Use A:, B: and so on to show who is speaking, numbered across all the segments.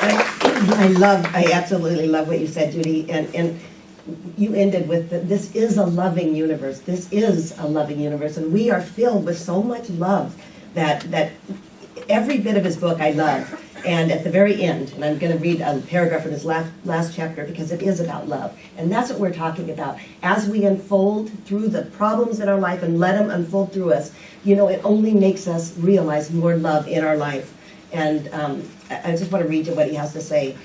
A: I absolutely love what you said, Judy, and you ended with this is a loving universe. This is a loving universe, and we are filled with so much love that every bit of his book I love. And at the very end, and I'm going to read a paragraph from his last chapter because it is about love. And that's what we're talking about. As we unfold through the problems in our life and let them unfold through us, it only makes us realize more love in our life. And I just want to read you what he has to say.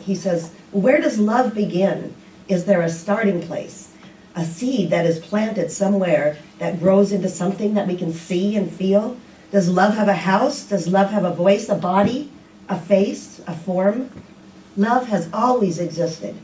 A: He says, where does love begin? Is there a starting place? A seed that is planted somewhere that grows into something that we can see and feel? Does love have a house? Does love have a voice, a body, a face, a form? Love has always existed.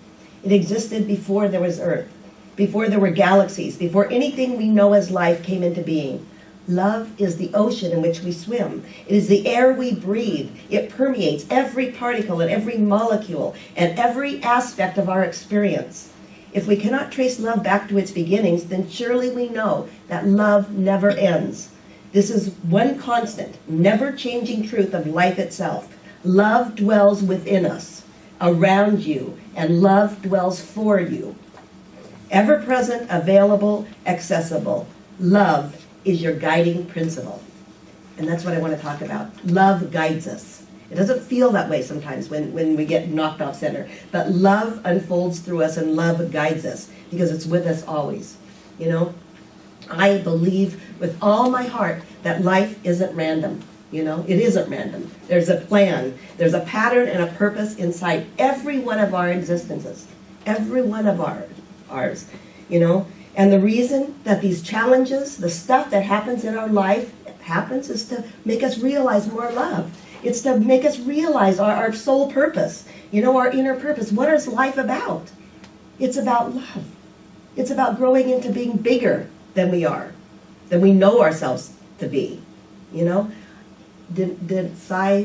A: It existed before there was earth, before there were galaxies, before anything we know as life came into being. Love is the ocean in which we swim. It is the air we breathe. It permeates every particle and every molecule and every aspect of our experience. If we cannot trace love back to its beginnings, then surely we know that love never ends. This is one constant, never-changing truth of life itself. Love dwells within us, around you, and love dwells for you. Ever-present, available, accessible. Love is your guiding principle. And that's what I want to talk about. Love guides us. It doesn't feel that way sometimes when we get knocked off center. But love unfolds through us and love guides us because it's with us always. I believe with all my heart that life isn't random. It isn't random. There's a plan. There's a pattern and a purpose inside every one of our existences. Every one of ours. And the reason that these challenges, the stuff that happens in our life happens is to make us realize more love. It's to make us realize our soul purpose, our inner purpose. What is life about? It's about love. It's about growing into being bigger than we are, than we know ourselves to be. Sai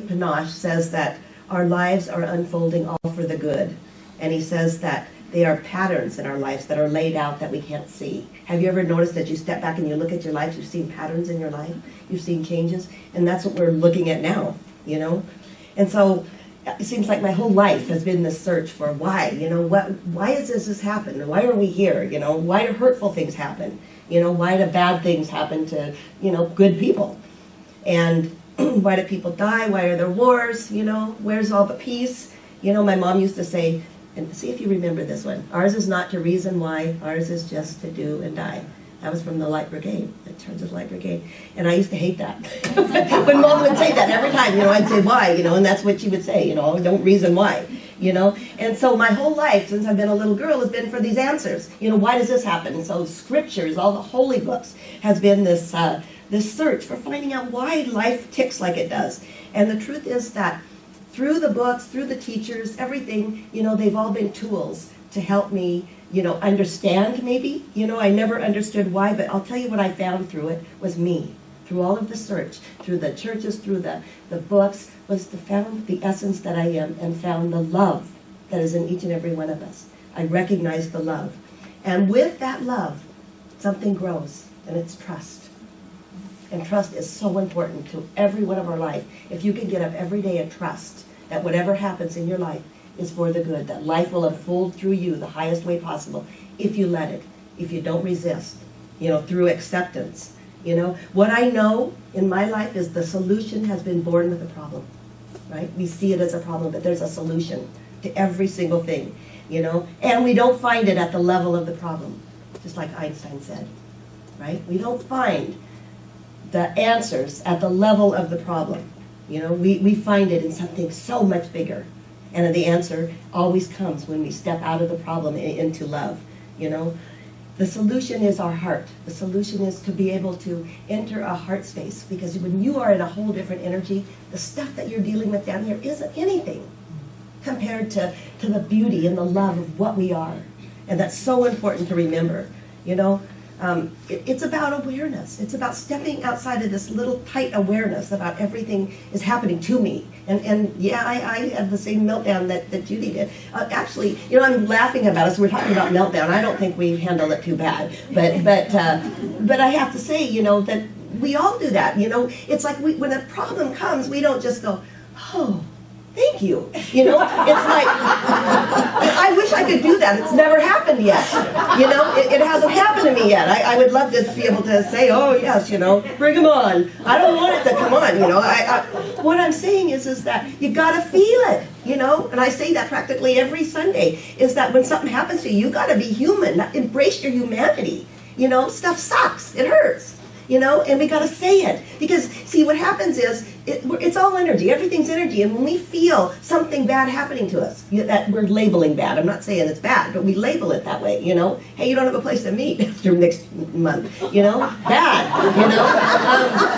A: Panache says that our lives are unfolding all for the good. And he says that they are patterns in our lives that are laid out that we can't see. Have you ever noticed that you step back and you look at your life, you've seen patterns in your life, you've seen changes, and that's what we're looking at now, And so it seems like my whole life has been this search for why, why has this happened? Why are we here? Why do hurtful things happen? Why do bad things happen to, good people? And why do people die? Why are there wars? Where's all the peace? My mom used to say, and see if you remember this one, ours is not to reason why, ours is just to do and die. That was from the Light Brigade, the Church of Light Brigade. And I used to hate that. When Mom would say that every time, I'd say why, and that's what she would say, don't reason why, And so my whole life, since I've been a little girl, has been for these answers. Why does this happen? And so scriptures, all the holy books, has been this search for finding out why life ticks like it does. And the truth is that through the books, through the teachers, everything, they've all been tools to help me, understand maybe. I never understood why, but I'll tell you what I found through it was me. Through all of the search, through the churches, through the books, was to found the essence that I am and found the love that is in each and every one of us. I recognize the love. And with that love, something grows, and it's trust. And trust is so important to every one of our life. If you can get up every day and trust that whatever happens in your life is for the good, that life will unfold through you the highest way possible, if you let it, if you don't resist, through acceptance. What I know in my life is the solution has been born with a problem, right? We see it as a problem, but there's a solution to every single thing, and we don't find it at the level of the problem, just like Einstein said, right? We don't find the answers at the level of the problem. We find it in something so much bigger. And the answer always comes when we step out of the problem into love. The solution is our heart. The solution is to be able to enter a heart space. Because when you are in a whole different energy, the stuff that you're dealing with down here isn't anything compared to the beauty and the love of what we are. And that's so important to remember. It's about awareness. It's about stepping outside of this little tight awareness about everything is happening to me. And yeah, I had the same meltdown that Judy did. Actually, I'm laughing about us. We're talking about meltdown. I don't think we handled it too bad. But I have to say, that we all do that. It's like when a problem comes, we don't just go, oh, thank you. You know, it's like, I wish I could do that. It's never happened yet. You know, it hasn't happened to me yet. I would love to be able to say, oh yes, you know, bring them on. I don't want it to come on, you know. What I'm saying is that you gotta feel it, you know, and I say that practically every Sunday, is that when something happens to you, you gotta be human, embrace your humanity. You know, stuff sucks, it hurts. You know, and we got to say it. Because, see, what happens is, it's all energy. Everything's energy. And when we feel something bad happening to us, that we're labeling bad. I'm not saying it's bad, but we label it that way, you know. Hey, you don't have a place to meet after next month, you know. Bad, you know.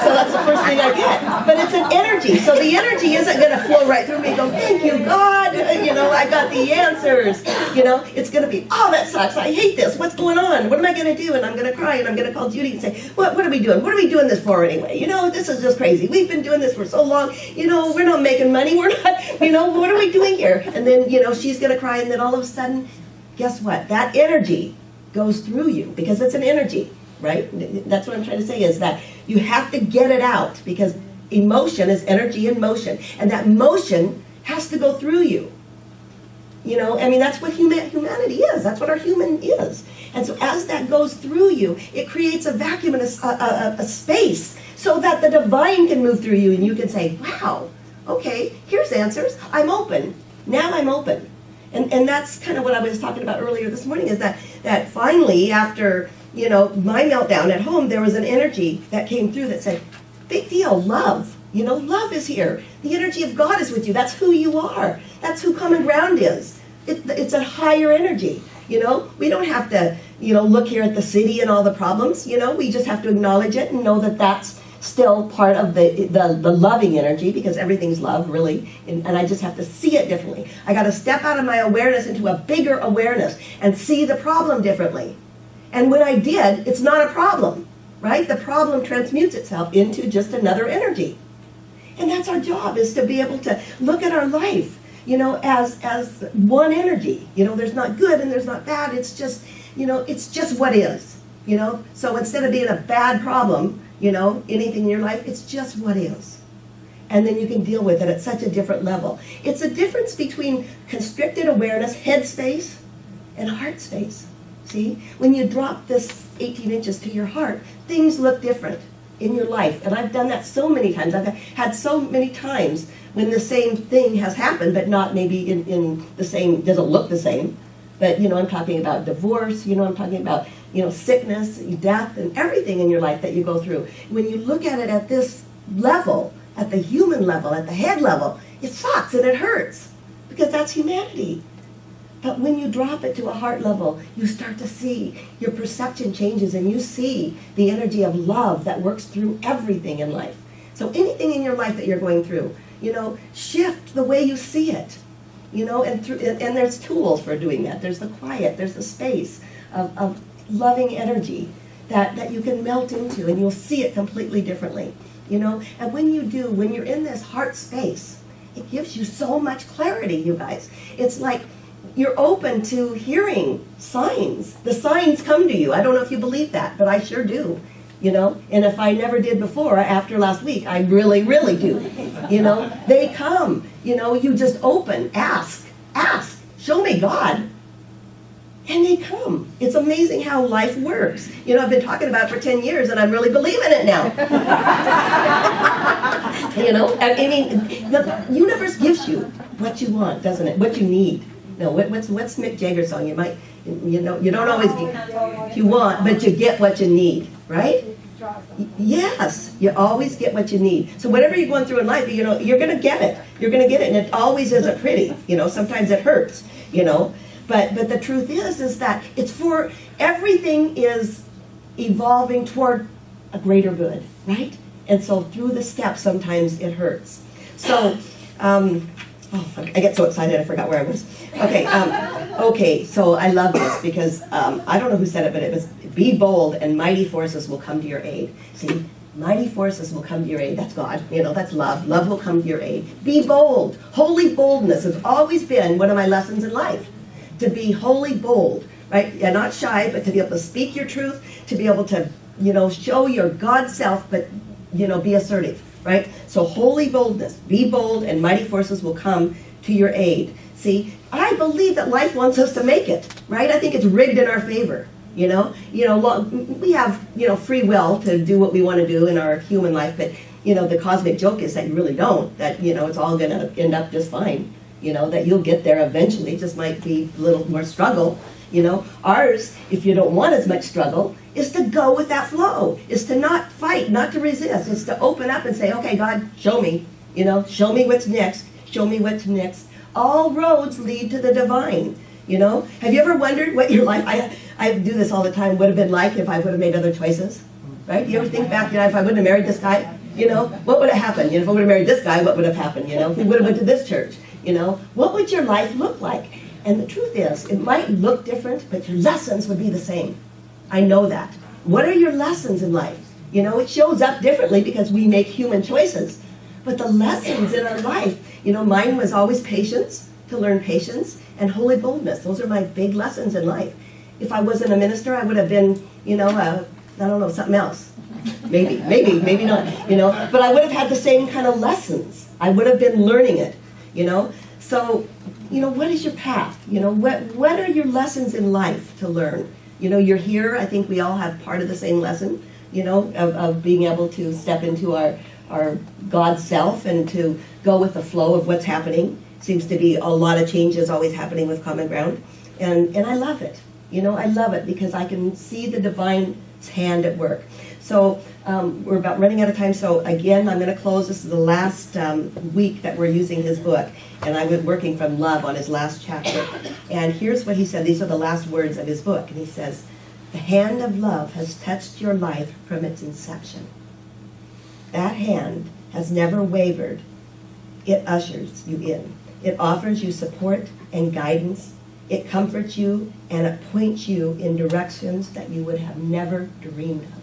A: So that's the first thing I get. But it's an energy. So the energy isn't going to flow right through me and go, thank you, God. You know, I got the answers. You know, it's going to be, oh, that sucks. I hate this. What's going on? What am I going to do? And I'm going to cry, and I'm going to call Judy and say, what are we doing? What are we doing this for anyway? You know, this is just crazy. We've been doing this for so long. You know, we're not making money. We're not, you know, what are we doing here? And then, you know, she's going to cry, and then all of a sudden, guess what? That energy goes through you because it's an energy, right? That's what I'm trying to say, is that you have to get it out, because emotion is energy in motion, and that motion has to go through you. You know, I mean, that's what humanity is. That's what our human is. And so as that goes through you, it creates a vacuum and a space so that the divine can move through you, and you can say, wow, okay, here's answers. I'm open. Now I'm open. And that's kind of what I was talking about earlier this morning, is that finally, after, you know, my meltdown at home, there was an energy that came through that said, big deal, love. You know, love is here. The energy of God is with you. That's who you are. That's who common ground is. It's a higher energy. You know, we don't have to, you know, look here at the city and all the problems. You know, we just have to acknowledge it and know that that's still part of the loving energy, because everything's love, really. And I just have to see it differently. I got to step out of my awareness into a bigger awareness and see the problem differently. And when I did, it's not a problem, right? The problem transmutes itself into just another energy. And that's our job, is to be able to look at our life, you know, as one energy. You know, there's not good and there's not bad. It's just, you know, it's just what is, you know. So instead of being a bad problem, you know, anything in your life, it's just what is. And then you can deal with it at such a different level. It's a difference between constricted awareness, head space, and heart space. See, when you drop this 18 inches to your heart, things look different in your life. And I've done that so many times. I've had so many times when the same thing has happened, but not maybe in the same, doesn't look the same. But, you know, I'm talking about divorce, you know, I'm talking about, you know, sickness, death, and everything in your life that you go through. When you look at it at this level, at the human level, at the head level, it sucks and it hurts, because that's humanity. But when you drop it to a heart level, you start to see, your perception changes, and you see the energy of love that works through everything in life. So anything in your life that you're going through, you know, shift the way you see it. You know, and there's tools for doing that. There's the quiet, there's the space of loving energy that you can melt into, and you'll see it completely differently. You know, and when you do, when you're in this heart space, it gives you so much clarity, you guys. It's like you're open to hearing signs. The signs come to you. I don't know if you believe that, but I sure do. You know, and if I never did before, after last week, I really, really do. You know, they come. You know, you just open, ask, show me God. And they come. It's amazing how life works. You know, I've been talking about it for 10 years, and I'm really believing it now. You know, I mean, the universe gives you what you want, doesn't it? What you need. No, what's Mick Jagger's song? You might, you know, you don't always get, you want, but you get what you need, right? Yes, you always get what you need. So whatever you're going through in life, you know, you're going to get it. You're going to get it, and it always isn't pretty. You know, sometimes it hurts, you know. But the truth is that it's for, everything is evolving toward a greater good, right? And so through the steps, sometimes it hurts. So, I get so excited I forgot where I was. Okay, so I love this, because I don't know who said it, but it was, be bold and mighty forces will come to your aid. See, mighty forces will come to your aid. That's God, you know, that's love. Love will come to your aid. Be bold. Holy boldness has always been one of my lessons in life. To be wholly bold, right? And not shy, but to be able to speak your truth, to be able to, you know, show your God self, but, you know, be assertive. right? So holy boldness, be bold, and mighty forces will come to your aid. See, I believe that life wants us to make it, right? I think it's rigged in our favor. We have, free will to do what we want to do in our human life, but, the cosmic joke is that you really don't, that, it's all going to end up just fine, that you'll get there eventually, it just might be a little more struggle, Ours, if you don't want as much struggle, is to go with that flow, is to not fight, not to resist, is to open up and say, okay, God, show me, show me what's next, show me what's next. All roads lead to the divine. Have you ever wondered what your life, I do this all the time, would have been like if I would have made other choices, right? You ever think back, if I wouldn't have married this guy, what would have happened? If I would have married this guy, what would have happened? If we would have went to this church, what would your life look like? And the truth is, it might look different, but your lessons would be the same. I know that. What are your lessons in life? It shows up differently because we make human choices. But the lessons in our life, mine was always patience, to learn patience, and holy boldness. Those are my big lessons in life. If I wasn't a minister, I would have been, something else. Maybe not, but I would have had the same kind of lessons. I would have been learning it, So, what is your path? What are your lessons in life to learn? You're here, I think we all have part of the same lesson, of being able to step into our God self and to go with the flow of what's happening. Seems to be a lot of changes always happening with Common Ground. And I love it. I love it because I can see the divine's hand at work. So we're about running out of time. So again, I'm going to close. This is the last week that we're using his book. And I've been working from love on his last chapter. And here's what he said. These are the last words of his book. And he says, the hand of love has touched your life from its inception. That hand has never wavered. It ushers you in. It offers you support and guidance. It comforts you and it points you in directions that you would have never dreamed of.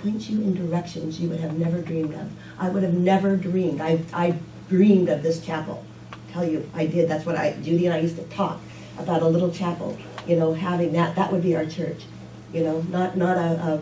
A: Points you in directions you would have never dreamed of. I would have never dreamed. I dreamed of this chapel. I tell you, I did. That's what Judy and I used to talk about, a little chapel. Having that would be our church. Not a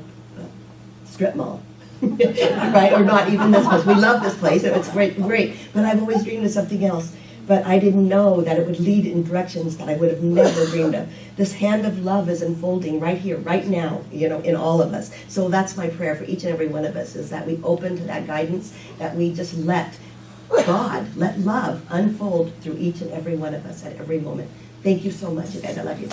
A: strip mall. Right, or not even this place. We love this place, and it's great, but I've always dreamed of something else. But I didn't know that it would lead in directions that I would have never dreamed of. This hand of love is unfolding right here, right now, in all of us. So that's my prayer for each and every one of us, is that we open to that guidance, that we just let God, let love unfold through each and every one of us at every moment. Thank you so much, you guys. I love you.